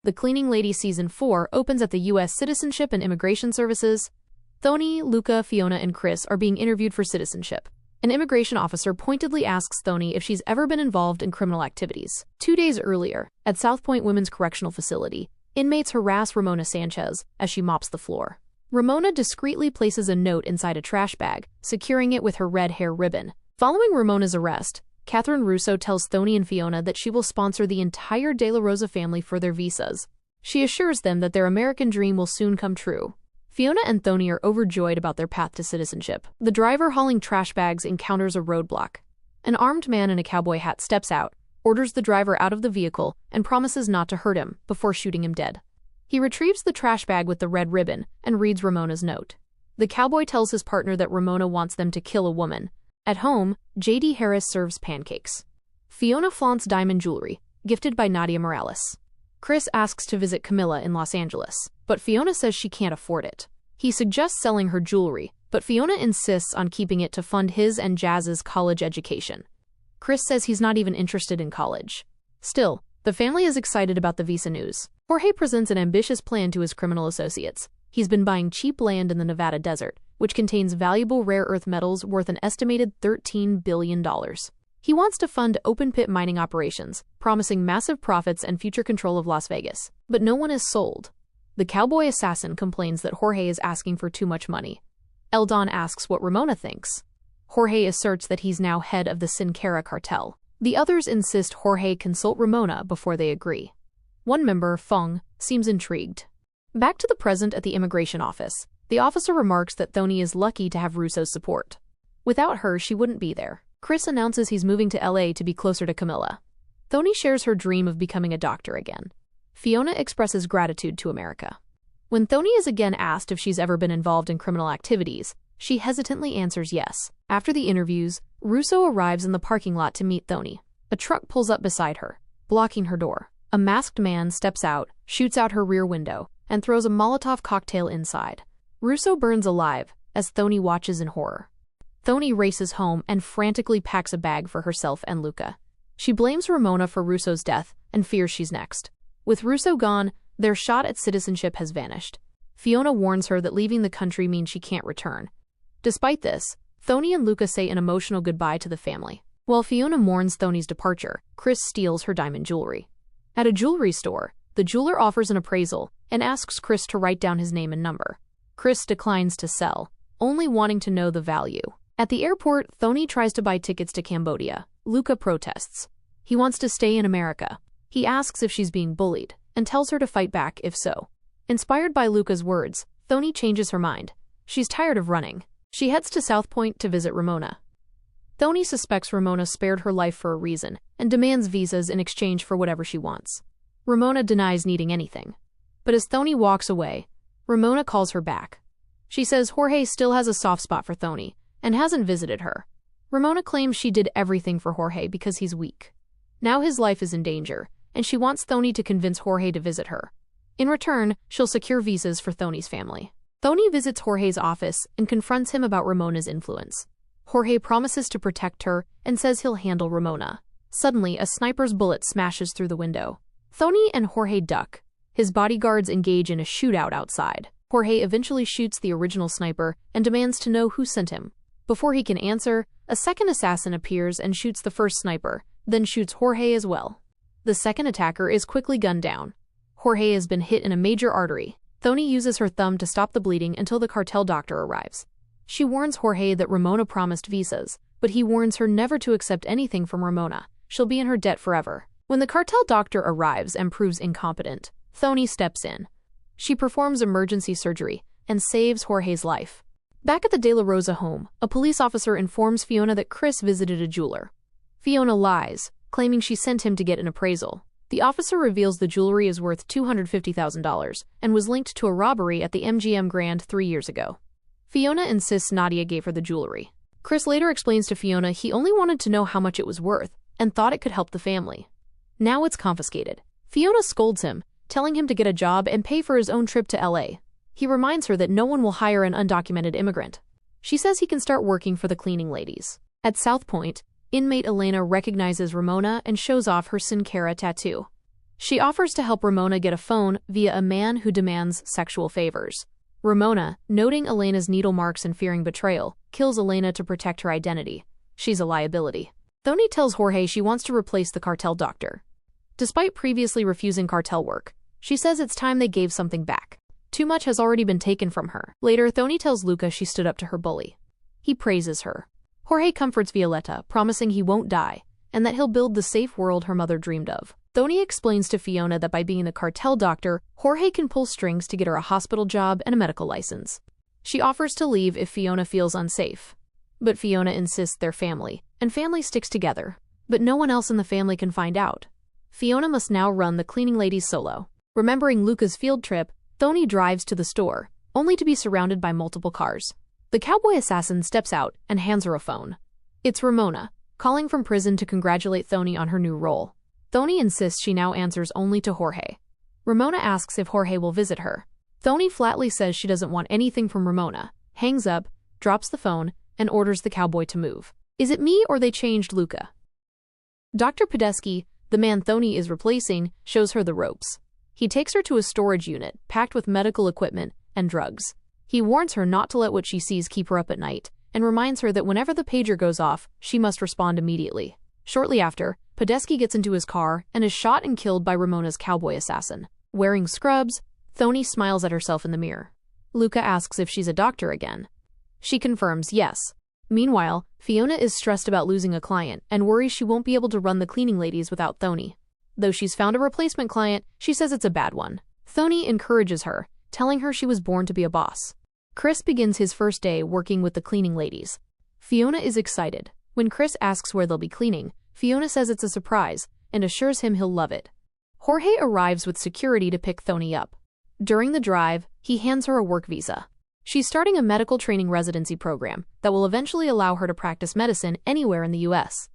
The Cleaning Lady Season 4 opens at the U.S. Citizenship and Immigration Services. Thony, Luca, Fiona, and Chris are being interviewed for citizenship. An immigration officer pointedly asks Thony if she's ever been involved in criminal activities. 2 days earlier, at South Point Women's Correctional Facility, inmates harass Ramona Sanchez as she mops the floor. Ramona discreetly places a note inside a trash bag, securing it with her red hair ribbon. Following Ramona's arrest, Catherine Russo tells Thony and Fiona that she will sponsor the entire De La Rosa family for their visas. She assures them that their American dream will soon come true. Fiona and Thony are overjoyed about their path to citizenship. The driver hauling trash bags encounters a roadblock. An armed man in a cowboy hat steps out, orders the driver out of the vehicle, and promises not to hurt him before shooting him dead. He retrieves the trash bag with the red ribbon and reads Ramona's note. The cowboy tells his partner that Ramona wants them to kill a woman. At home, J.D. Harris serves pancakes. Fiona flaunts diamond jewelry, gifted by Nadia Morales. Chris asks to visit Camilla in Los Angeles, but Fiona says she can't afford it. He suggests selling her jewelry, but Fiona insists on keeping it to fund his and Jazz's college education. Chris says he's not even interested in college. Still, the family is excited about the visa news. Jorge presents an ambitious plan to his criminal associates. He's been buying cheap land in the Nevada desert, which contains valuable rare earth metals worth an estimated $13 billion. He wants to fund open-pit mining operations, promising massive profits and future control of Las Vegas. But no one is sold. The cowboy assassin complains that Jorge is asking for too much money. Eldon asks what Ramona thinks. Jorge asserts that he's now head of the Sin Cara cartel. The others insist Jorge consult Ramona before they agree. One member, Fung, seems intrigued. Back to the present at the immigration office, the officer remarks that Thony is lucky to have Russo's support. Without her, she wouldn't be there. Chris announces he's moving to LA to be closer to Camilla. Thony shares her dream of becoming a doctor again. Fiona expresses gratitude to America. When Thony is again asked if she's ever been involved in criminal activities, she hesitantly answers yes. After the interviews, Russo arrives in the parking lot to meet Thony. A truck pulls up beside her, blocking her door. A masked man steps out, shoots out her rear window, and throws a Molotov cocktail inside. Russo burns alive as Thony watches in horror. Thony races home and frantically packs a bag for herself and Luca. She blames Ramona for Russo's death and fears she's next. With Russo gone, their shot at citizenship has vanished. Fiona warns her that leaving the country means she can't return. Despite this, Thony and Luca say an emotional goodbye to the family. While Fiona mourns Thony's departure, Chris steals her diamond jewelry. At a jewelry store, the jeweler offers an appraisal and asks Chris to write down his name and number. Chris declines to sell, only wanting to know the value. At the airport, Thony tries to buy tickets to Cambodia. Luca protests. He wants to stay in America. He asks if she's being bullied, and tells her to fight back if so. Inspired by Luca's words, Thony changes her mind. She's tired of running. She heads to South Point to visit Ramona. Thony suspects Ramona spared her life for a reason, and demands visas in exchange for whatever she wants. Ramona denies needing anything. But as Thony walks away, Ramona calls her back. She says Jorge still has a soft spot for Thony, and hasn't visited her. Ramona claims she did everything for Jorge because he's weak. Now his life is in danger, and she wants Thony to convince Jorge to visit her. In return, she'll secure visas for Thony's family. Thony visits Jorge's office and confronts him about Ramona's influence. Jorge promises to protect her and says he'll handle Ramona. Suddenly, a sniper's bullet smashes through the window. Thony and Jorge duck. His bodyguards engage in a shootout outside. Jorge eventually shoots the original sniper and demands to know who sent him. Before he can answer, a second assassin appears and shoots the first sniper, then shoots Jorge as well. The second attacker is quickly gunned down. Jorge has been hit in a major artery. Thony uses her thumb to stop the bleeding until the cartel doctor arrives. She warns Jorge that Ramona promised visas, but he warns her never to accept anything from Ramona. She'll be in her debt forever. When the cartel doctor arrives and proves incompetent, Thony steps in. She performs emergency surgery and saves Jorge's life. Back at the De La Rosa home, a police officer informs Fiona that Chris visited a jeweler. Fiona lies, claiming she sent him to get an appraisal. The officer reveals the jewelry is worth $250,000 and was linked to a robbery at the MGM Grand 3 years ago. Fiona insists Nadia gave her the jewelry. Chris later explains to Fiona he only wanted to know how much it was worth and thought it could help the family. Now it's confiscated. Fiona scolds him, telling him to get a job and pay for his own trip to LA. He reminds her that no one will hire an undocumented immigrant. She says he can start working for the cleaning ladies. At South Point, inmate Elena recognizes Ramona and shows off her Sin Cara tattoo. She offers to help Ramona get a phone via a man who demands sexual favors. Ramona, noting Elena's needle marks and fearing betrayal, kills Elena to protect her identity. She's a liability. Thony tells Jorge she wants to replace the cartel doctor. Despite previously refusing cartel work, she says it's time they gave something back. Too much has already been taken from her. Later, Thony tells Luca she stood up to her bully. He praises her. Jorge comforts Violetta, promising he won't die, and that he'll build the safe world her mother dreamed of. Thony explains to Fiona that by being the cartel doctor, Jorge can pull strings to get her a hospital job and a medical license. She offers to leave if Fiona feels unsafe. But Fiona insists they're family, and family sticks together. But no one else in the family can find out. Fiona must now run the cleaning ladies solo. Remembering Luca's field trip, Thony drives to the store, only to be surrounded by multiple cars. The cowboy assassin steps out and hands her a phone. It's Ramona, calling from prison to congratulate Thony on her new role. Thony insists she now answers only to Jorge. Ramona asks if Jorge will visit her. Thony flatly says she doesn't want anything from Ramona, hangs up, drops the phone, and orders the cowboy to move. Is it me or they changed Luca? Dr. Podesky, the man Thony is replacing, shows her the ropes. He takes her to a storage unit, packed with medical equipment and drugs. He warns her not to let what she sees keep her up at night, and reminds her that whenever the pager goes off, she must respond immediately. Shortly after, Podesky gets into his car and is shot and killed by Ramona's cowboy assassin. Wearing scrubs, Thony smiles at herself in the mirror. Luca asks if she's a doctor again. She confirms yes. Meanwhile, Fiona is stressed about losing a client and worries she won't be able to run the cleaning ladies without Thony. Though she's found a replacement client, she says it's a bad one. Thony encourages her, telling her she was born to be a boss. Chris begins his first day working with the cleaning ladies. Fiona is excited. When Chris asks where they'll be cleaning, Fiona says it's a surprise and assures him he'll love it. Jorge arrives with security to pick Thony up. During the drive, he hands her a work visa. She's starting a medical training residency program that will eventually allow her to practice medicine anywhere in the U.S.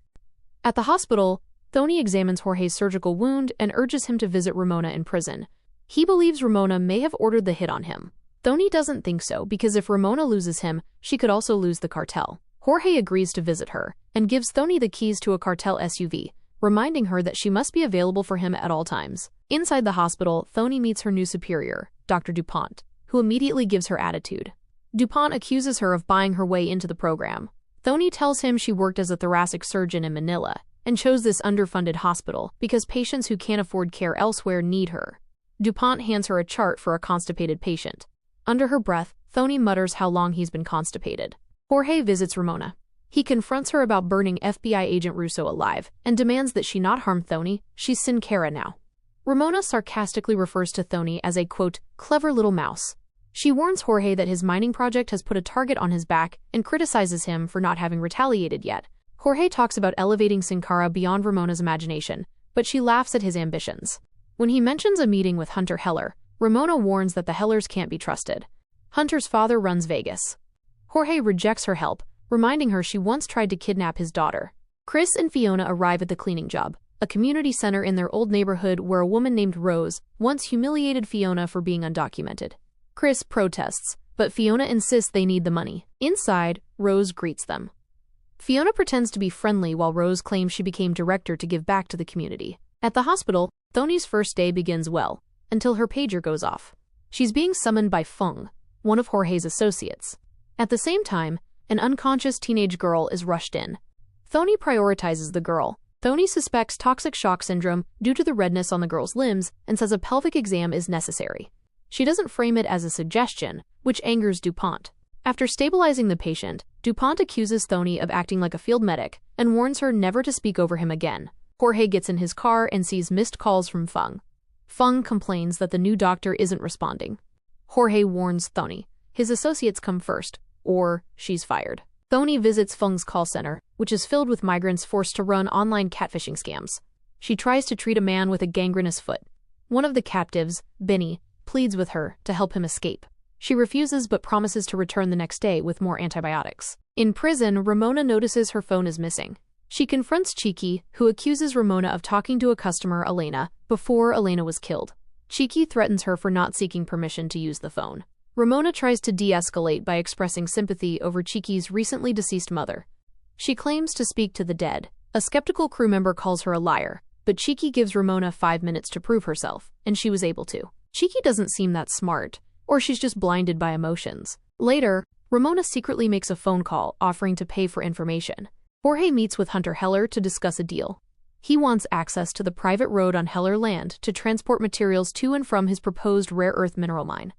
At the hospital, Thony examines Jorge's surgical wound and urges him to visit Ramona in prison. He believes Ramona may have ordered the hit on him. Thony doesn't think so because if Ramona loses him, she could also lose the cartel. Jorge agrees to visit her and gives Thony the keys to a cartel SUV, reminding her that she must be available for him at all times. Inside the hospital, Thony meets her new superior, Dr. DuPont, who immediately gives her attitude. DuPont accuses her of buying her way into the program. Thony tells him she worked as a thoracic surgeon in Manila and chose this underfunded hospital because patients who can't afford care elsewhere need her. DuPont hands her a chart for a constipated patient. Under her breath, Thony mutters how long he's been constipated. Jorge visits Ramona. He confronts her about burning FBI agent Russo alive and demands that she not harm Thony. She's Sin Cara now. Ramona sarcastically refers to Thony as a, quote, clever little mouse. She warns Jorge that his mining project has put a target on his back and criticizes him for not having retaliated yet. Jorge talks about elevating Sin Cara beyond Ramona's imagination, but she laughs at his ambitions. When he mentions a meeting with Hunter Heller, Ramona warns that the Hellers can't be trusted. Hunter's father runs Vegas. Jorge rejects her help, reminding her she once tried to kidnap his daughter. Chris and Fiona arrive at the cleaning job, a community center in their old neighborhood where a woman named Rose once humiliated Fiona for being undocumented. Chris protests, but Fiona insists they need the money. Inside, Rose greets them. Fiona pretends to be friendly while Rose claims she became director to give back to the community. At the hospital, Thony's first day begins well, until her pager goes off. She's being summoned by Fung, one of Jorge's associates. At the same time, an unconscious teenage girl is rushed in. Thony prioritizes the girl. Thony suspects toxic shock syndrome due to the redness on the girl's limbs and says a pelvic exam is necessary. She doesn't frame it as a suggestion, which angers DuPont. After stabilizing the patient, DuPont accuses Thony of acting like a field medic and warns her never to speak over him again. Jorge gets in his car and sees missed calls from Fung. Fung complains that the new doctor isn't responding. Jorge warns Thony his associates come first, or she's fired. Thony visits Fung's call center, which is filled with migrants forced to run online catfishing scams. She tries to treat a man with a gangrenous foot. One of the captives, Benny, pleads with her to help him escape. She refuses but promises to return the next day with more antibiotics. In prison, Ramona notices her phone is missing. She confronts Cheeky, who accuses Ramona of talking to a customer, Elena, before Elena was killed. Cheeky threatens her for not seeking permission to use the phone. Ramona tries to de-escalate by expressing sympathy over Cheeky's recently deceased mother. She claims to speak to the dead. A skeptical crew member calls her a liar, but Cheeky gives Ramona 5 minutes to prove herself, and she was able to. Cheeky doesn't seem that smart, or she's just blinded by emotions. Later, Ramona secretly makes a phone call offering to pay for information. Jorge meets with Hunter Heller to discuss a deal. He wants access to the private road on Heller land to transport materials to and from his proposed rare earth mineral mine.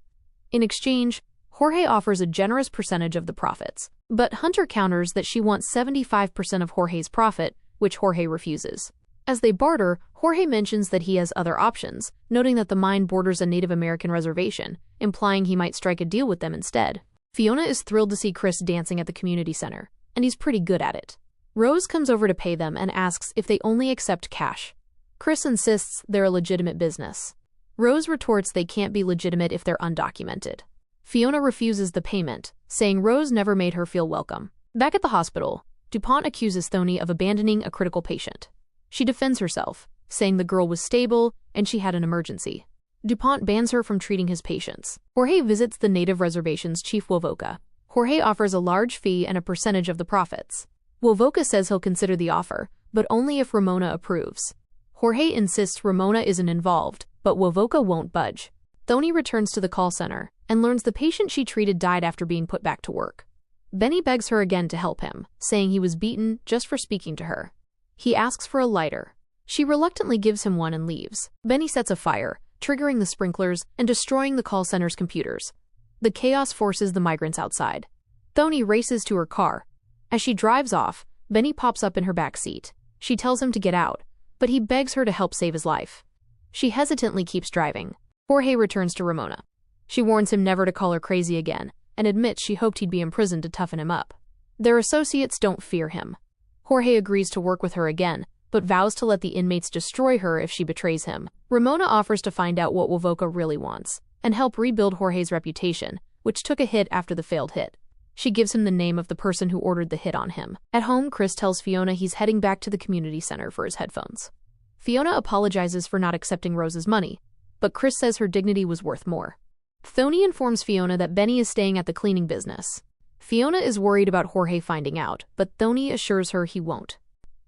In exchange, Jorge offers a generous percentage of the profits, but Hunter counters that she wants 75% of Jorge's profit, which Jorge refuses. As they barter, Jorge mentions that he has other options, noting that the mine borders a Native American reservation, implying he might strike a deal with them instead. Fiona is thrilled to see Chris dancing at the community center, and he's pretty good at it. Rose comes over to pay them and asks if they only accept cash. Chris insists they're a legitimate business. Rose retorts they can't be legitimate if they're undocumented. Fiona refuses the payment, saying Rose never made her feel welcome. Back at the hospital, DuPont accuses Thony of abandoning a critical patient. She defends herself, saying the girl was stable and she had an emergency. DuPont bans her from treating his patients. Jorge visits the native reservation's chief Wovoka. Jorge offers a large fee and a percentage of the profits. Wovoka says he'll consider the offer, but only if Ramona approves. Jorge insists Ramona isn't involved, but Wovoka won't budge. Thony returns to the call center and learns the patient she treated died after being put back to work. Benny begs her again to help him, saying he was beaten just for speaking to her. He asks for a lighter. She reluctantly gives him one and leaves. Benny sets a fire, triggering the sprinklers and destroying the call center's computers. The chaos forces the migrants outside. Thony races to her car. As she drives off, Benny pops up in her back seat. She tells him to get out, but he begs her to help save his life. She hesitantly keeps driving. Jorge returns to Ramona. She warns him never to call her crazy again, and admits she hoped he'd be imprisoned to toughen him up. Their associates don't fear him. Jorge agrees to work with her again, but vows to let the inmates destroy her if she betrays him. Ramona offers to find out what Wovoka really wants, and help rebuild Jorge's reputation, which took a hit after the failed hit. She gives him the name of the person who ordered the hit on him. At home, Chris tells Fiona he's heading back to the community center for his headphones. Fiona apologizes for not accepting Rose's money, but Chris says her dignity was worth more. Thony informs Fiona that Benny is staying at the cleaning business. Fiona is worried about Jorge finding out, but Thony assures her he won't.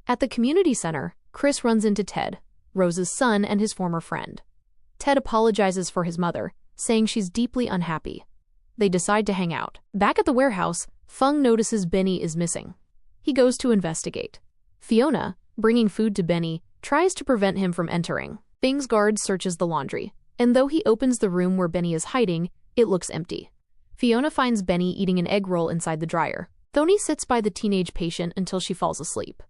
At the community center, Chris runs into Ted, Rose's son and his former friend. Ted apologizes for his mother, saying she's deeply unhappy. They decide to hang out. Back at the warehouse, Fung notices Benny is missing. He goes to investigate. Fiona, bringing food to Benny, tries to prevent him from entering. Fung's guard searches the laundry, and though he opens the room where Benny is hiding, it looks empty. Fiona finds Benny eating an egg roll inside the dryer. Thony sits by the teenage patient until she falls asleep.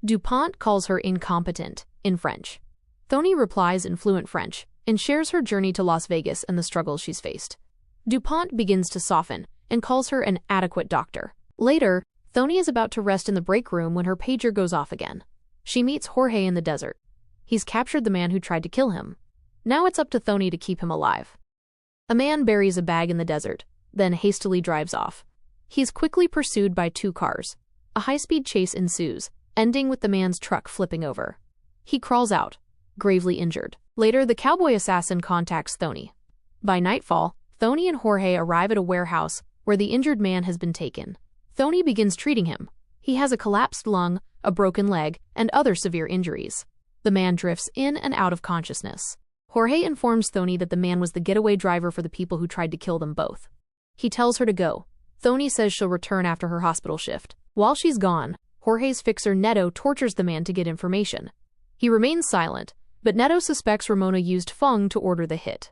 DuPont calls her incompetent, in French. Thony replies in fluent French, and shares her journey to Las Vegas and the struggles she's faced. DuPont begins to soften, and calls her an adequate doctor. Later, Thony is about to rest in the break room when her pager goes off again. She meets Jorge in the desert. He's captured the man who tried to kill him. Now it's up to Thony to keep him alive. A man buries a bag in the desert, then hastily drives off. He's quickly pursued by 2 cars. A high-speed chase ensues, ending with the man's truck flipping over. He crawls out, gravely injured. Later, the cowboy assassin contacts Thony. By nightfall, Thony and Jorge arrive at a warehouse where the injured man has been taken. Thony begins treating him. He has a collapsed lung, a broken leg, and other severe injuries. The man drifts in and out of consciousness. Jorge informs Thony that the man was the getaway driver for the people who tried to kill them both. He tells her to go. Thony says she'll return after her hospital shift. While she's gone, Jorge's fixer Neto tortures the man to get information. He remains silent, but Neto suspects Ramona used Fung to order the hit.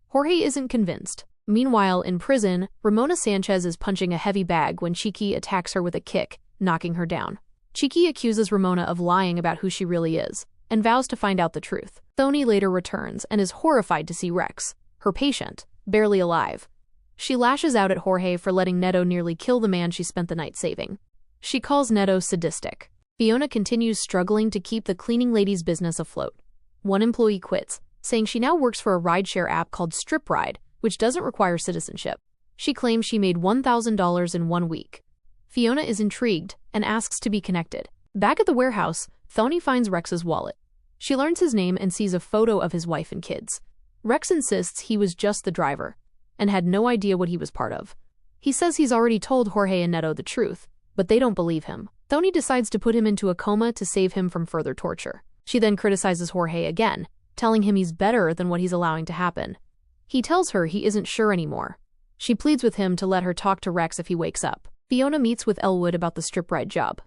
Jorge isn't convinced. Meanwhile, in prison, Ramona Sanchez is punching a heavy bag when Cheeky attacks her with a kick, knocking her down. Cheeky accuses Ramona of lying about who she really is, and vows to find out the truth. Thony later returns and is horrified to see Rex, her patient, barely alive. She lashes out at Jorge for letting Neto nearly kill the man she spent the night saving. She calls Neto sadistic. Fiona continues struggling to keep the cleaning lady's business afloat. One employee quits, saying she now works for a rideshare app called Strip Ride, which doesn't require citizenship. She claims she made $1,000 in 1 week. Fiona is intrigued and asks to be connected. Back at the warehouse, Thony finds Rex's wallet. She learns his name and sees a photo of his wife and kids. Rex insists he was just the driver, and had no idea what he was part of. He says he's already told Jorge and Neto the truth, but they don't believe him. Thony decides to put him into a coma to save him from further torture. She then criticizes Jorge again, telling him he's better than what he's allowing to happen. He tells her he isn't sure anymore. She pleads with him to let her talk to Rex if he wakes up. Fiona meets with Elwood about the strip ride job.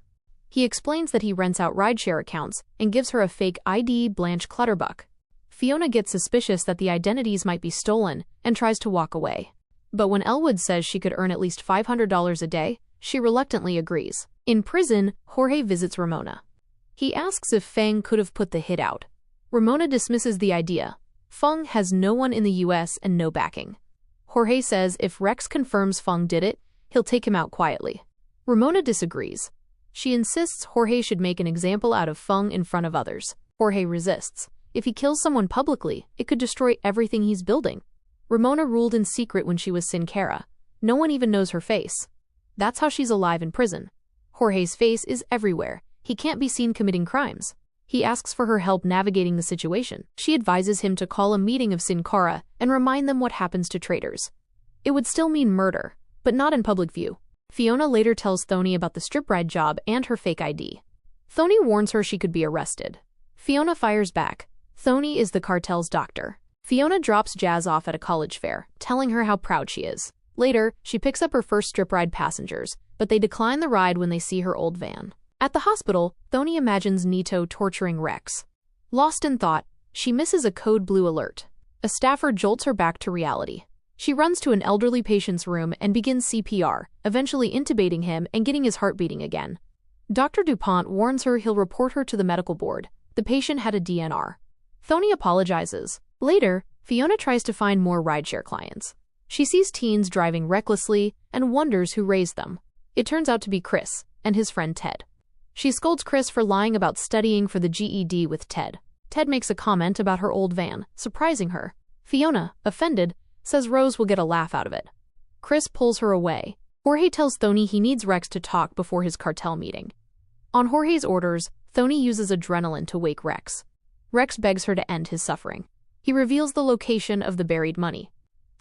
He explains that he rents out rideshare accounts and gives her a fake ID, Blanche Clutterbuck. Fiona gets suspicious that the identities might be stolen and tries to walk away. But when Elwood says she could earn at least $500 a day, she reluctantly agrees. In prison, Jorge visits Ramona. He asks if Feng could have put the hit out. Ramona dismisses the idea. Feng has no one in the US and no backing. Jorge says if Rex confirms Feng did it, he'll take him out quietly. Ramona disagrees. She insists Jorge should make an example out of Feng in front of others. Jorge resists. If he kills someone publicly, it could destroy everything he's building. Ramona ruled in secret when she was Sin Cara. No one even knows her face. That's how she's alive in prison. Jorge's face is everywhere. He can't be seen committing crimes. He asks for her help navigating the situation. She advises him to call a meeting of Sin Cara and remind them what happens to traitors. It would still mean murder, but not in public view. Fiona later tells Thony about the strip ride job and her fake ID. Thony warns her she could be arrested. Fiona fires back. Thony is the cartel's doctor. Fiona drops Jazz off at a college fair, telling her how proud she is. Later, she picks up her first strip ride passengers, but they decline the ride when they see her old van. At the hospital, Thony imagines Nito torturing Rex. Lost in thought, she misses a code blue alert. A staffer jolts her back to reality. She runs to an elderly patient's room and begins CPR, eventually intubating him and getting his heart beating again. Dr. DuPont warns her he'll report her to the medical board. The patient had a DNR. Thony apologizes. Later, Fiona tries to find more rideshare clients. She sees teens driving recklessly and wonders who raised them. It turns out to be Chris and his friend Ted. She scolds Chris for lying about studying for the GED with Ted. Ted makes a comment about her old van, surprising her. Fiona, offended, says Rose will get a laugh out of it. Chris pulls her away. Jorge tells Thony he needs Rex to talk before his cartel meeting. On Jorge's orders, Thony uses adrenaline to wake Rex. Rex begs her to end his suffering. He reveals the location of the buried money.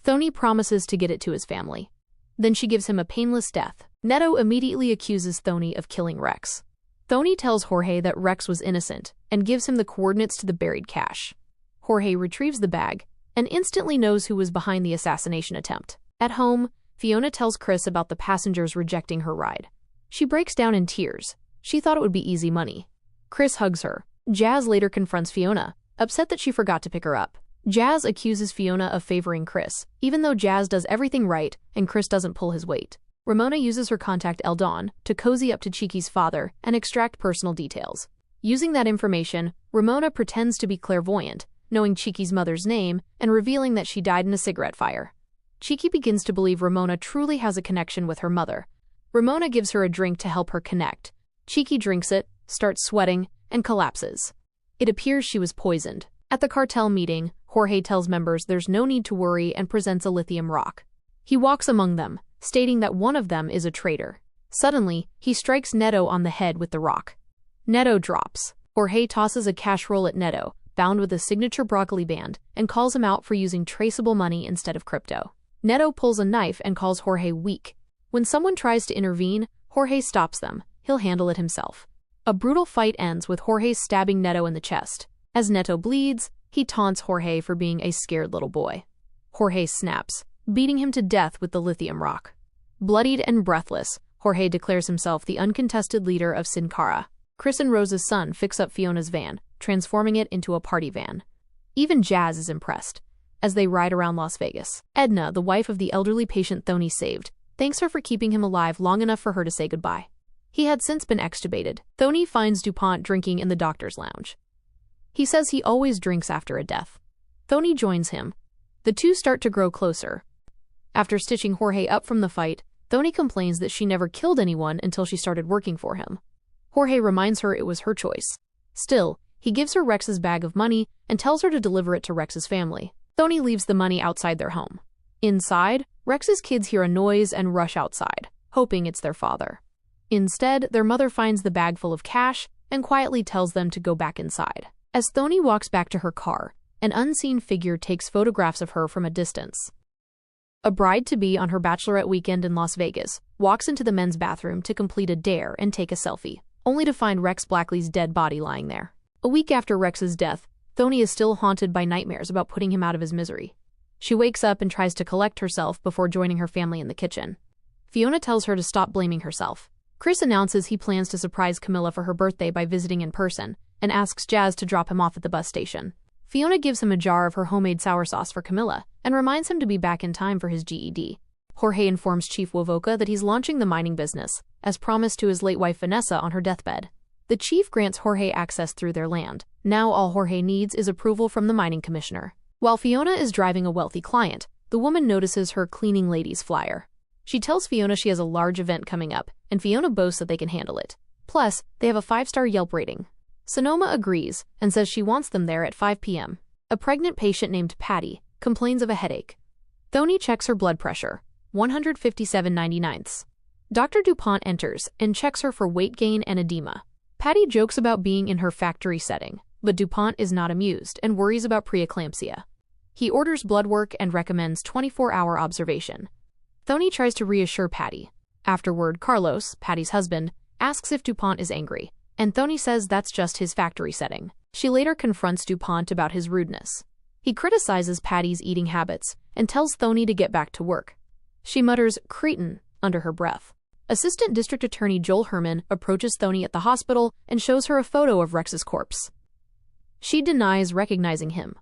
Thony promises to get it to his family. Then she gives him a painless death. Neto immediately accuses Thony of killing Rex. Thony tells Jorge that Rex was innocent and gives him the coordinates to the buried cash. Jorge retrieves the bag and instantly knows who was behind the assassination attempt. At home, Fiona tells Chris about the passengers rejecting her ride. She breaks down in tears. She thought it would be easy money. Chris hugs her. Jazz later confronts Fiona, upset that she forgot to pick her up. Jazz accuses Fiona of favoring Chris, even though Jazz does everything right and Chris doesn't pull his weight. Ramona uses her contact Eldon to cozy up to Cheeky's father and extract personal details. Using that information, Ramona pretends to be clairvoyant, knowing Cheeky's mother's name and revealing that she died in a cigarette fire. Cheeky begins to believe Ramona truly has a connection with her mother. Ramona gives her a drink to help her connect. Cheeky drinks it, starts sweating, and collapses. It appears she was poisoned. At the cartel meeting, Jorge tells members there's no need to worry and presents a lithium rock. He walks among them, stating that one of them is a traitor. Suddenly, he strikes Neto on the head with the rock. Neto drops. Jorge tosses a cash roll at Neto, bound with a signature broccoli band, and calls him out for using traceable money instead of crypto. Neto pulls a knife and calls Jorge weak. When someone tries to intervene, Jorge stops them. He'll handle it himself. A brutal fight ends with Jorge stabbing Neto in the chest. As Neto bleeds, he taunts Jorge for being a scared little boy. Jorge snaps, beating him to death with the lithium rock. Bloodied and breathless, Jorge declares himself the uncontested leader of Sin Cara. Chris and Rose's son fix up Fiona's van, transforming it into a party van. Even Jazz is impressed. As they ride around Las Vegas, Edna, the wife of the elderly patient Thony saved, thanks her for keeping him alive long enough for her to say goodbye. He had since been extubated. Thony finds DuPont drinking in the doctor's lounge. He says he always drinks after a death. Thony joins him. The two start to grow closer. After stitching Jorge up from the fight, Thony complains that she never killed anyone until she started working for him. Jorge reminds her it was her choice. Still, he gives her Rex's bag of money and tells her to deliver it to Rex's family. Thony leaves the money outside their home. Inside, Rex's kids hear a noise and rush outside, hoping it's their father. Instead, their mother finds the bag full of cash and quietly tells them to go back inside. As Thony walks back to her car, an unseen figure takes photographs of her from a distance. A bride-to-be on her bachelorette weekend in Las Vegas walks into the men's bathroom to complete a dare and take a selfie, only to find Rex Blackley's dead body lying there. A week after Rex's death, Thony is still haunted by nightmares about putting him out of his misery. She wakes up and tries to collect herself before joining her family in the kitchen. Fiona tells her to stop blaming herself. Chris announces he plans to surprise Camilla for her birthday by visiting in person and asks Jazz to drop him off at the bus station. Fiona gives him a jar of her homemade sour sauce for Camilla and reminds him to be back in time for his GED. Jorge informs Chief Wovoka that he's launching the mining business, as promised to his late wife Vanessa on her deathbed. The chief grants Jorge access through their land. Now all Jorge needs is approval from the mining commissioner. While Fiona is driving a wealthy client, the woman notices her cleaning ladies flyer. She tells Fiona she has a large event coming up, and Fiona boasts that they can handle it. Plus, they have a 5-star Yelp rating. Sonoma agrees and says she wants them there at 5 p.m. A pregnant patient named Patty complains of a headache. Thony checks her blood pressure, 157/99. Dr. DuPont enters and checks her for weight gain and edema. Patty jokes about being in her factory setting, but DuPont is not amused and worries about preeclampsia. He orders blood work and recommends 24-hour observation. Thony tries to reassure Patty. Afterward, Carlos, Patty's husband, asks if DuPont is angry, and Thony says that's just his factory setting. She later confronts DuPont about his rudeness. He criticizes Patty's eating habits and tells Thony to get back to work. She mutters, "Cretin," under her breath. Assistant District Attorney Joel Herman approaches Thony at the hospital and shows her a photo of Rex's corpse. She denies recognizing him.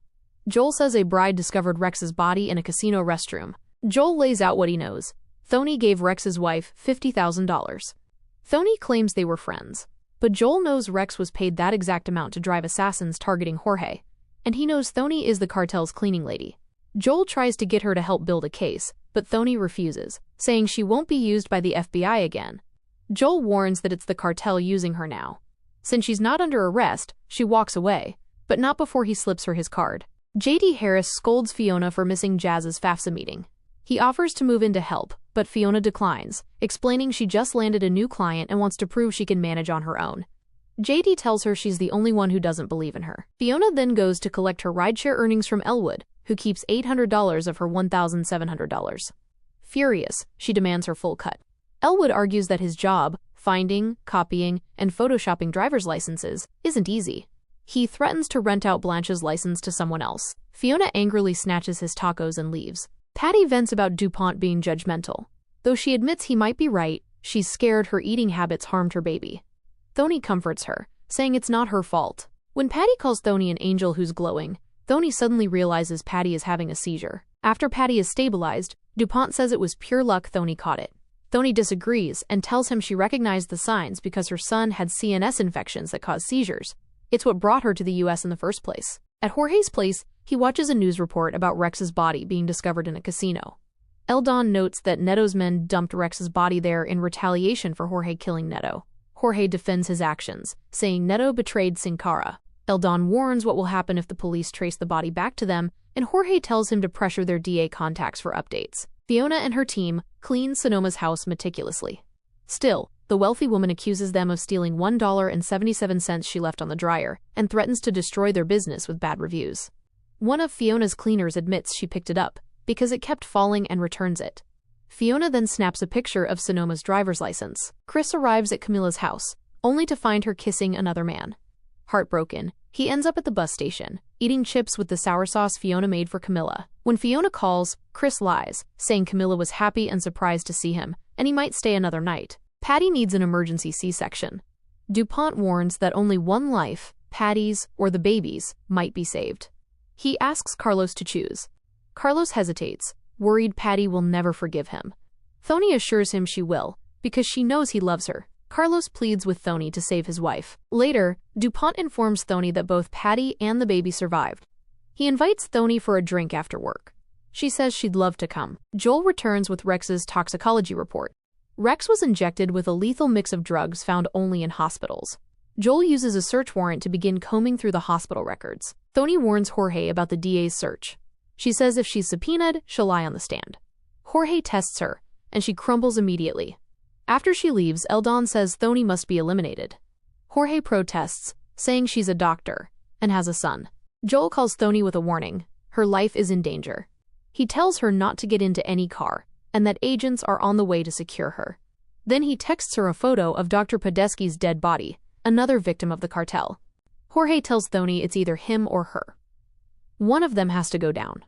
Joel says a bride discovered Rex's body in a casino restroom. Joel lays out what he knows. Thony gave Rex's wife $50,000. Thony claims they were friends, but Joel knows Rex was paid that exact amount to drive assassins targeting Jorge, and he knows Thony is the cartel's cleaning lady. Joel tries to get her to help build a case, but Thony refuses, saying she won't be used by the FBI again. Joel warns that it's the cartel using her now. Since she's not under arrest, she walks away, but not before he slips her his card. J.D. Harris scolds Fiona for missing Jazz's FAFSA meeting. He offers to move in to help, but Fiona declines, explaining she just landed a new client and wants to prove she can manage on her own. J.D. tells her she's the only one who doesn't believe in her. Fiona then goes to collect her rideshare earnings from Elwood, who keeps $800 of her $1,700. Furious, she demands her full cut. Elwood argues that his job, finding, copying, and photoshopping driver's licenses, isn't easy. He threatens to rent out Blanche's license to someone else. Fiona angrily snatches his tacos and leaves. Patty vents about DuPont being judgmental. Though she admits he might be right, she's scared her eating habits harmed her baby. Thony comforts her, saying it's not her fault. When Patty calls Thony an angel who's glowing, Thony suddenly realizes Patty is having a seizure. After Patty is stabilized, DuPont says it was pure luck Thony caught it. Thony disagrees and tells him she recognized the signs because her son had CNS infections that cause seizures. It's what brought her to the U.S. in the first place. At Jorge's place, he watches a news report about Rex's body being discovered in a casino. Eldon notes that Neto's men dumped Rex's body there in retaliation for Jorge killing Neto. Jorge defends his actions, saying Neto betrayed Sin Cara. Eldon warns what will happen if the police trace the body back to them, and Jorge tells him to pressure their DA contacts for updates. Fiona and her team clean Sonoma's house meticulously. Still, the wealthy woman accuses them of stealing $1.77 she left on the dryer and threatens to destroy their business with bad reviews. One of Fiona's cleaners admits she picked it up because it kept falling and returns it. Fiona then snaps a picture of Sonoma's driver's license. Chris arrives at Camilla's house, only to find her kissing another man. Heartbroken, he ends up at the bus station, eating chips with the sour sauce Fiona made for Camilla. When Fiona calls, Chris lies, saying Camilla was happy and surprised to see him, and he might stay another night. Patty needs an emergency C-section. DuPont warns that only one life, Patty's or the baby's, might be saved. He asks Carlos to choose. Carlos hesitates, worried Patty will never forgive him. Thony assures him she will, because she knows he loves her. Carlos pleads with Thony to save his wife. Later, DuPont informs Thony that both Patty and the baby survived. He invites Thony for a drink after work. She says she'd love to come. Joel returns with Rex's toxicology report. Rex was injected with a lethal mix of drugs found only in hospitals. Joel uses a search warrant to begin combing through the hospital records. Thony warns Jorge about the DA's search. She says if she's subpoenaed, she'll lie on the stand. Jorge tests her, and she crumbles immediately. After she leaves, Eldon says Thony must be eliminated. Jorge protests, saying she's a doctor and has a son. Joel calls Thony with a warning. Her life is in danger. He tells her not to get into any car, and that agents are on the way to secure her. Then he texts her a photo of Dr. Podesky's dead body, another victim of the cartel. Jorge tells Thony it's either him or her. One of them has to go down.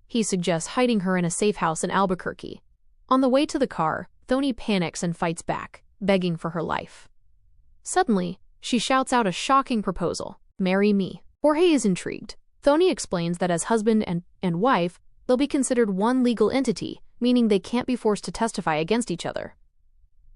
He suggests hiding her in a safe house in Albuquerque. On the way to the car, Thony panics and fights back, begging for her life. Suddenly, she shouts out a shocking proposal, "Marry me." Jorge is intrigued. Thony explains that as husband and wife, they'll be considered one legal entity, meaning they can't be forced to testify against each other.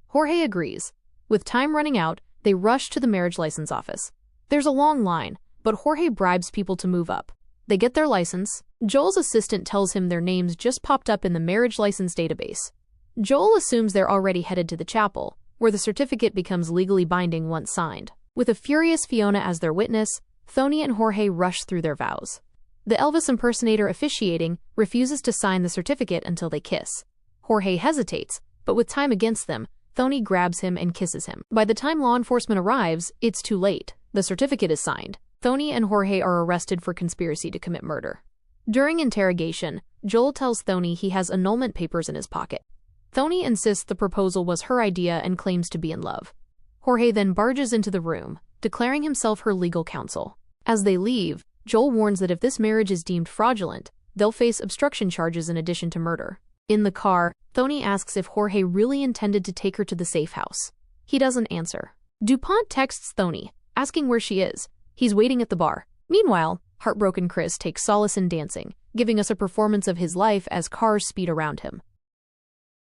Jorge agrees. With time running out, they rush to the marriage license office. There's a long line, but Jorge bribes people to move up. They get their license. Joel's assistant tells him their names just popped up in the marriage license database. Joel assumes they're already headed to the chapel, where the certificate becomes legally binding once signed. With a furious Fiona as their witness, Thony and Jorge rush through their vows. The Elvis impersonator officiating refuses to sign the certificate until they kiss. Jorge hesitates, but with time against them, Thony grabs him and kisses him. By the time law enforcement arrives, it's too late. The certificate is signed. Thony and Jorge are arrested for conspiracy to commit murder. During interrogation, Joel tells Thony he has annulment papers in his pocket. Thony insists the proposal was her idea and claims to be in love. Jorge then barges into the room, declaring himself her legal counsel. As they leave, Joel warns that if this marriage is deemed fraudulent, they'll face obstruction charges in addition to murder. In the car, Thony asks if Jorge really intended to take her to the safe house. He doesn't answer. DuPont texts Thony, asking where she is. He's waiting at the bar. Meanwhile, heartbroken Chris takes solace in dancing, giving us a performance of his life as cars speed around him.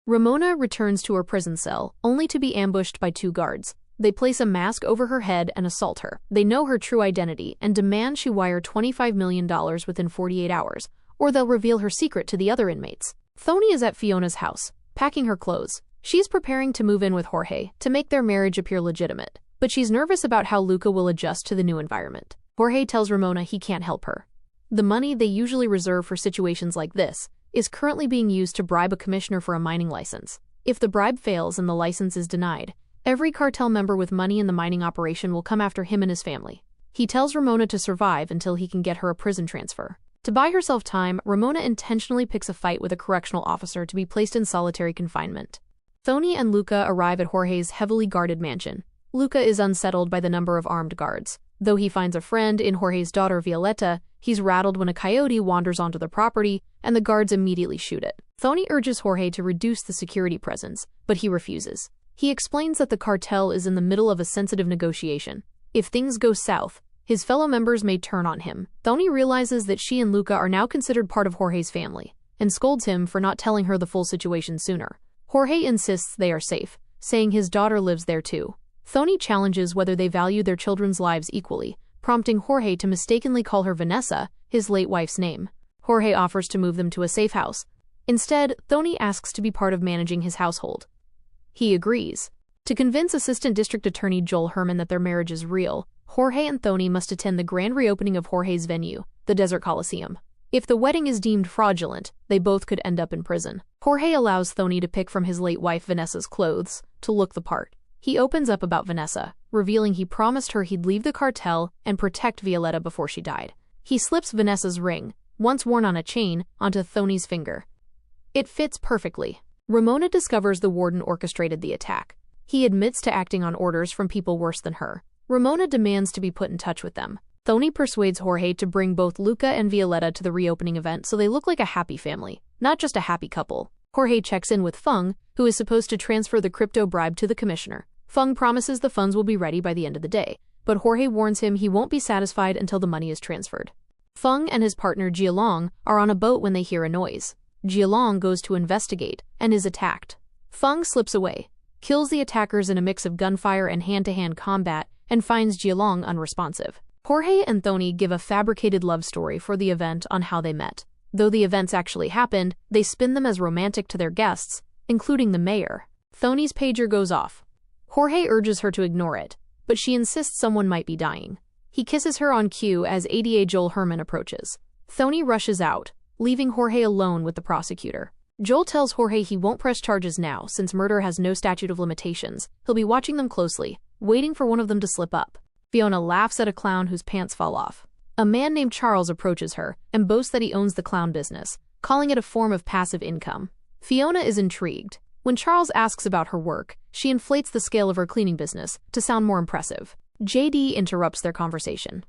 Ramona returns to her prison cell, only to be ambushed by two guards. They place a mask over her head and assault her. They know her true identity and demand she wire $25 million within 48 hours, or they'll reveal her secret to the other inmates. Thony is at Fiona's house, packing her clothes. She's preparing to move in with Jorge to make their marriage appear legitimate, but she's nervous about how Luca will adjust to the new environment. Jorge tells Ramona he can't help her. The money they usually reserve for situations like this is currently being used to bribe a commissioner for a mining license. If the bribe fails and the license is denied, every cartel member with money in the mining operation will come after him and his family. He tells Ramona to survive until he can get her a prison transfer. To buy herself time, Ramona intentionally picks a fight with a correctional officer to be placed in solitary confinement. Thony and Luca arrive at Jorge's heavily guarded mansion. Luca is unsettled by the number of armed guards. Though he finds a friend in Jorge's daughter Violeta, he's rattled when a coyote wanders onto the property and the guards immediately shoot it. Thony urges Jorge to reduce the security presence, but he refuses. He explains that the cartel is in the middle of a sensitive negotiation. If things go south, his fellow members may turn on him. Thony realizes that she and Luca are now considered part of Jorge's family, and scolds him for not telling her the full situation sooner. Jorge insists they are safe, saying his daughter lives there too. Thony challenges whether they value their children's lives equally, prompting Jorge to mistakenly call her Vanessa, his late wife's name. Jorge offers to move them to a safe house. Instead, Thony asks to be part of managing his household. He agrees. To convince Assistant District Attorney Joel Herman that their marriage is real, Jorge and Thony must attend the grand reopening of Jorge's venue, the Desert Coliseum. If the wedding is deemed fraudulent, they both could end up in prison. Jorge allows Thony to pick from his late wife Vanessa's clothes to look the part. He opens up about Vanessa, revealing he promised her he'd leave the cartel and protect Violeta before she died. He slips Vanessa's ring, once worn on a chain, onto Thony's finger. It fits perfectly. Ramona discovers the warden orchestrated the attack. He admits to acting on orders from people worse than her. Ramona demands to be put in touch with them. Thony persuades Jorge to bring both Luca and Violeta to the reopening event so they look like a happy family, not just a happy couple. Jorge checks in with Fung, who is supposed to transfer the crypto bribe to the commissioner. Fung promises the funds will be ready by the end of the day, but Jorge warns him he won't be satisfied until the money is transferred. Fung and his partner Jialong are on a boat when they hear a noise. Jialong goes to investigate and is attacked. Fung slips away, kills the attackers in a mix of gunfire and hand-to-hand combat, and finds Jialong unresponsive. Jorge and Thony give a fabricated love story for the event on how they met. Though the events actually happened, they spin them as romantic to their guests, including the mayor. Thony's pager goes off. Jorge urges her to ignore it, but she insists someone might be dying. He kisses her on cue as ADA Joel Herman approaches. Thony rushes out, leaving Jorge alone with the prosecutor. Joel tells Jorge he won't press charges now since murder has no statute of limitations. He'll be watching them closely, waiting for one of them to slip up. Fiona laughs at a clown whose pants fall off. A man named Charles approaches her and boasts that he owns the clown business, calling it a form of passive income. Fiona is intrigued. When Charles asks about her work, she inflates the scale of her cleaning business to sound more impressive. JD interrupts their conversation.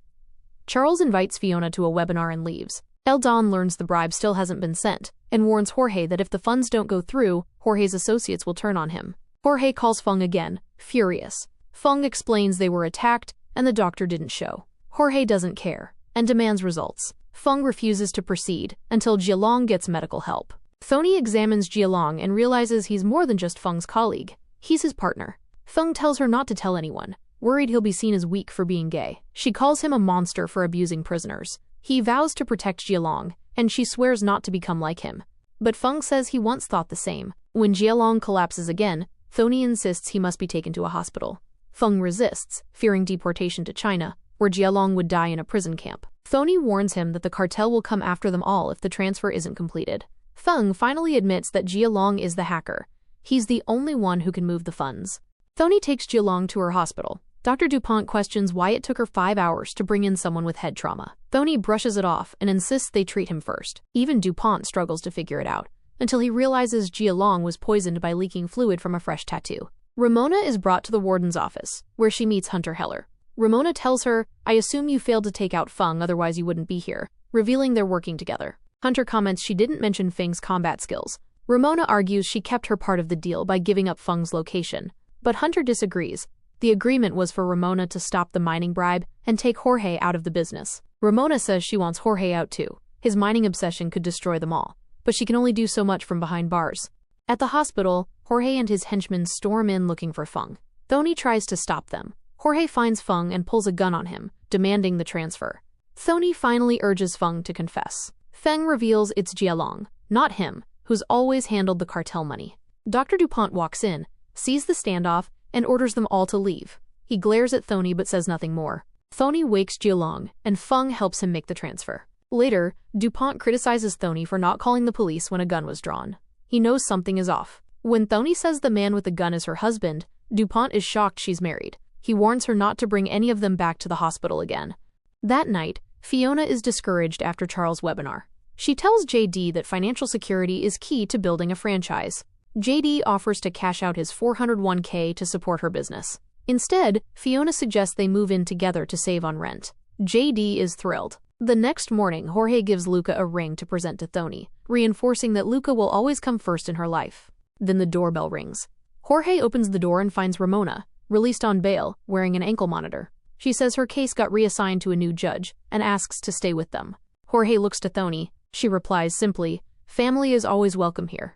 Charles invites Fiona to a webinar and leaves. Eldon learns the bribe still hasn't been sent and warns Jorge that if the funds don't go through, Jorge's associates will turn on him. Jorge calls Feng again, furious. Feng explains they were attacked and the doctor didn't show. Jorge doesn't care and demands results. Feng refuses to proceed until Jialong gets medical help. Thony examines Jialong and realizes he's more than just Feng's colleague. He's his partner. Feng tells her not to tell anyone, worried he'll be seen as weak for being gay. She calls him a monster for abusing prisoners. He vows to protect Jialong, and she swears not to become like him. But Feng says he once thought the same. When Jialong collapses again, Thony insists he must be taken to a hospital. Feng resists, fearing deportation to China, where Jialong would die in a prison camp. Thony warns him that the cartel will come after them all if the transfer isn't completed. Feng finally admits that Jialong is the hacker. He's the only one who can move the funds. Thony takes Jialong to her hospital. Dr. DuPont questions why it took her 5 hours to bring in someone with head trauma. Thony brushes it off and insists they treat him first. Even DuPont struggles to figure it out, until he realizes Jialong was poisoned by leaking fluid from a fresh tattoo. Ramona is brought to the warden's office, where she meets Hunter Heller. Ramona tells her, "I assume you failed to take out Feng, otherwise you wouldn't be here," revealing they're working together. Hunter comments she didn't mention Feng's combat skills. Ramona argues she kept her part of the deal by giving up Feng's location, but Hunter disagrees. The agreement was for Ramona to stop the mining bribe and take Jorge out of the business. Ramona says she wants Jorge out too. His mining obsession could destroy them all, but she can only do so much from behind bars. At the hospital, Jorge and his henchmen storm in looking for Feng. Thony tries to stop them. Jorge finds Feng and pulls a gun on him, demanding the transfer. Thony finally urges Feng to confess. Feng reveals it's Jialong, not him, who's always handled the cartel money. Dr. DuPont walks in, sees the standoff, and orders them all to leave. He glares at Thony but says nothing more. Thony wakes Jialong, and Feng helps him make the transfer. Later, DuPont criticizes Thony for not calling the police when a gun was drawn. He knows something is off. When Thony says the man with the gun is her husband, DuPont is shocked she's married. He warns her not to bring any of them back to the hospital again. That night, Fiona is discouraged after Charles' webinar. She tells JD that financial security is key to building a franchise. JD offers to cash out his 401k to support her business. Instead, Fiona suggests they move in together to save on rent. JD is thrilled. The next morning, Jorge gives Luca a ring to present to Thony, reinforcing that Luca will always come first in her life. Then the doorbell rings. Jorge opens the door and finds Ramona, released on bail, wearing an ankle monitor. She says her case got reassigned to a new judge and asks to stay with them. Jorge looks to Thony. She replies simply, "Family is always welcome here."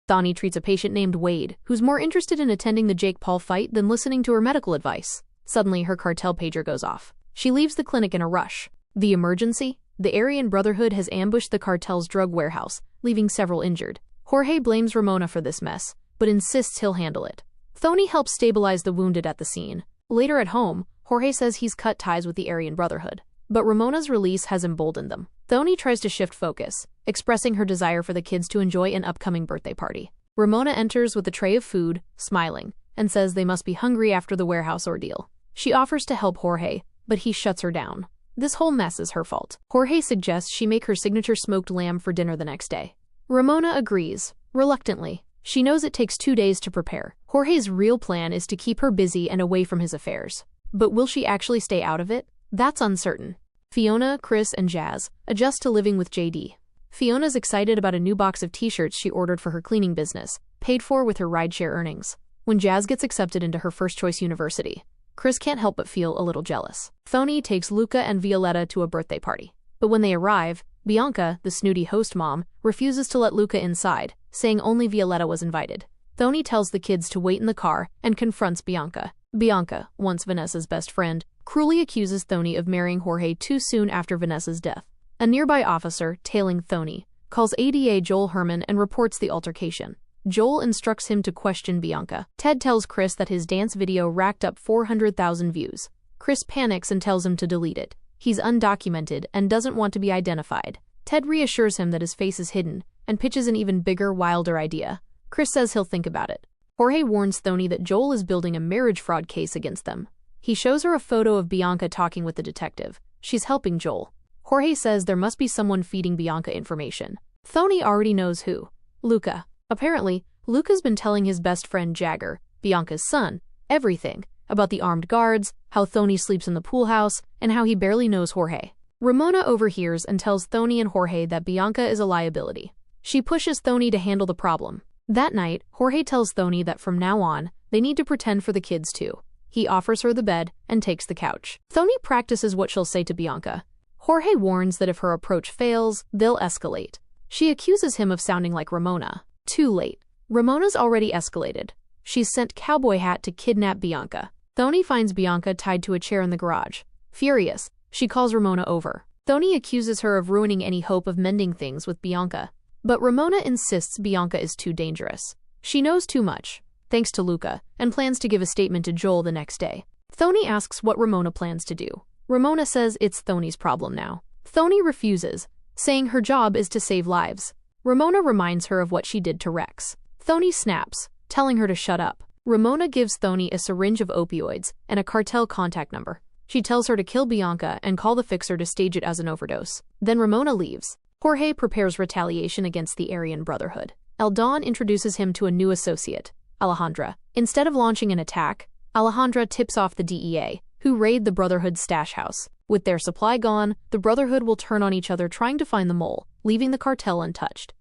Thony treats a patient named Wade, who's more interested in attending the Jake Paul fight than listening to her medical advice. Suddenly, her cartel pager goes off. She leaves the clinic in a rush. The emergency? The Aryan Brotherhood has ambushed the cartel's drug warehouse, leaving several injured. Jorge blames Ramona for this mess, but insists he'll handle it. Thony helps stabilize the wounded at the scene. Later at home, Jorge says he's cut ties with the Aryan Brotherhood, but Ramona's release has emboldened them. Thony tries to shift focus, expressing her desire for the kids to enjoy an upcoming birthday party. Ramona enters with a tray of food, smiling, and says they must be hungry after the warehouse ordeal. She offers to help Jorge, but he shuts her down. This whole mess is her fault. Jorge suggests she make her signature smoked lamb for dinner the next day. Ramona agrees, reluctantly. She knows it takes 2 days to prepare. Jorge's real plan is to keep her busy and away from his affairs. But will she actually stay out of it? That's uncertain. Fiona, Chris, and Jazz adjust to living with JD. Fiona's excited about a new box of t-shirts she ordered for her cleaning business, paid for with her rideshare earnings. When Jazz gets accepted into her first-choice university, Chris can't help but feel a little jealous. Thony takes Luca and Violetta to a birthday party. But when they arrive, Bianca, the snooty host mom, refuses to let Luca inside, saying only Violetta was invited. Thony tells the kids to wait in the car and confronts Bianca. Bianca, once Vanessa's best friend, cruelly accuses Thony of marrying Jorge too soon after Vanessa's death. A nearby officer, tailing Thony, calls ADA Joel Herman and reports the altercation. Joel instructs him to question Bianca. Ted tells Chris that his dance video racked up 400,000 views. Chris panics and tells him to delete it. He's undocumented and doesn't want to be identified. Ted reassures him that his face is hidden and pitches an even bigger, wilder idea. Chris says he'll think about it. Jorge warns Thony that Joel is building a marriage fraud case against them. He shows her a photo of Bianca talking with the detective. She's helping Joel. Jorge says there must be someone feeding Bianca information. Thony already knows who. Luca. Apparently, Luca's been telling his best friend Jagger, Bianca's son, everything, about the armed guards, how Thony sleeps in the pool house, and how he barely knows Jorge. Ramona overhears and tells Thony and Jorge that Bianca is a liability. She pushes Thony to handle the problem. That night, Jorge tells Thony that from now on, they need to pretend for the kids too. He offers her the bed and takes the couch. Thony practices what she'll say to Bianca. Jorge warns that if her approach fails, they'll escalate. She accuses him of sounding like Ramona. Too late. Ramona's already escalated. She's sent Cowboy Hat to kidnap Bianca. Thony finds Bianca tied to a chair in the garage. Furious, she calls Ramona over. Thony accuses her of ruining any hope of mending things with Bianca. But Ramona insists Bianca is too dangerous. She knows too much, thanks to Luca, and plans to give a statement to Joel the next day. Thony asks what Ramona plans to do. Ramona says it's Thony's problem now. Thony refuses, saying her job is to save lives. Ramona reminds her of what she did to Rex. Thony snaps, telling her to shut up. Ramona gives Thony a syringe of opioids and a cartel contact number. She tells her to kill Bianca and call the fixer to stage it as an overdose. Then Ramona leaves. Jorge prepares retaliation against the Aryan Brotherhood. Eldon introduces him to a new associate, Alejandra. Instead of launching an attack, Alejandra tips off the DEA, who raid the Brotherhood's stash house. With their supply gone, the Brotherhood will turn on each other trying to find the mole, leaving the cartel untouched.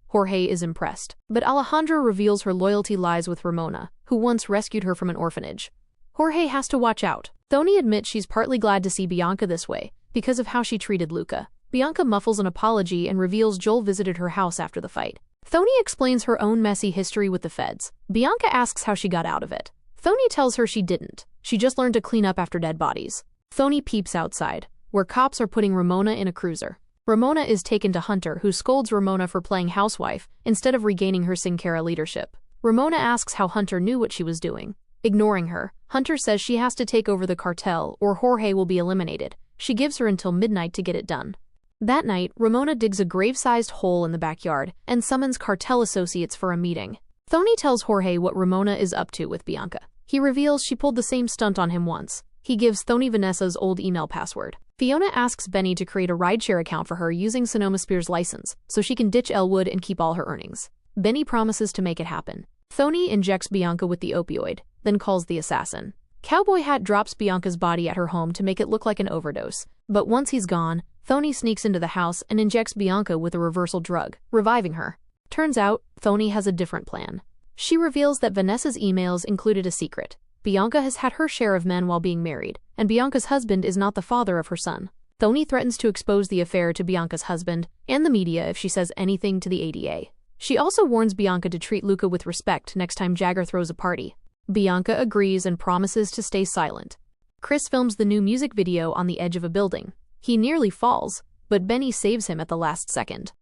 Jorge is impressed, but Alejandra reveals her loyalty lies with Ramona, who once rescued her from an orphanage. Jorge has to watch out. Thony admits she's partly glad to see Bianca this way, because of how she treated Luca. Bianca muffles an apology and reveals Joel visited her house after the fight. Thony explains her own messy history with the feds. Bianca asks how she got out of it. Thony tells her she didn't. She just learned to clean up after dead bodies. Thony peeps outside, where cops are putting Ramona in a cruiser. Ramona is taken to Hunter, who scolds Ramona for playing housewife instead of regaining her Sin Cara leadership. Ramona asks how Hunter knew what she was doing. Ignoring her, Hunter says she has to take over the cartel or Jorge will be eliminated. She gives her until midnight to get it done. That night, Ramona digs a grave-sized hole in the backyard and summons cartel associates for a meeting. Thony tells Jorge what Ramona is up to with Bianca. He reveals she pulled the same stunt on him once. He gives Thony Vanessa's old email password. Fiona asks Benny to create a rideshare account for her using Sonoma Spears' license, so she can ditch Elwood and keep all her earnings. Benny promises to make it happen. Thony injects Bianca with the opioid, then calls the assassin. Cowboy Hat drops Bianca's body at her home to make it look like an overdose. But once he's gone, Thony sneaks into the house and injects Bianca with a reversal drug, reviving her. Turns out, Thony has a different plan. She reveals that Vanessa's emails included a secret. Bianca has had her share of men while being married, and Bianca's husband is not the father of her son. Thony threatens to expose the affair to Bianca's husband and the media if she says anything to the ADA. She also warns Bianca to treat Luca with respect next time Jagger throws a party. Bianca agrees and promises to stay silent. Chris films the new music video on the edge of a building. He nearly falls, but Benny saves him at the last second.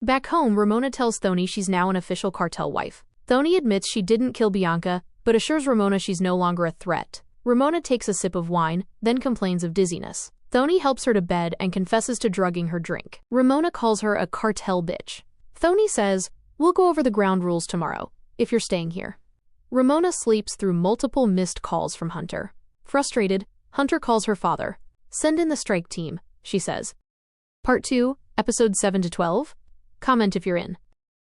Back home, Ramona tells Thony she's now an official cartel wife. Thony admits she didn't kill Bianca, but assures Ramona she's no longer a threat. Ramona takes a sip of wine, then complains of dizziness. Thony helps her to bed and confesses to drugging her drink. Ramona calls her a cartel bitch. Thony says, "We'll go over the ground rules tomorrow, if you're staying here." Ramona sleeps through multiple missed calls from Hunter. Frustrated, Hunter calls her father. "Send in the strike team," she says. Part 2, Episodes 7 to 12? Comment if you're in.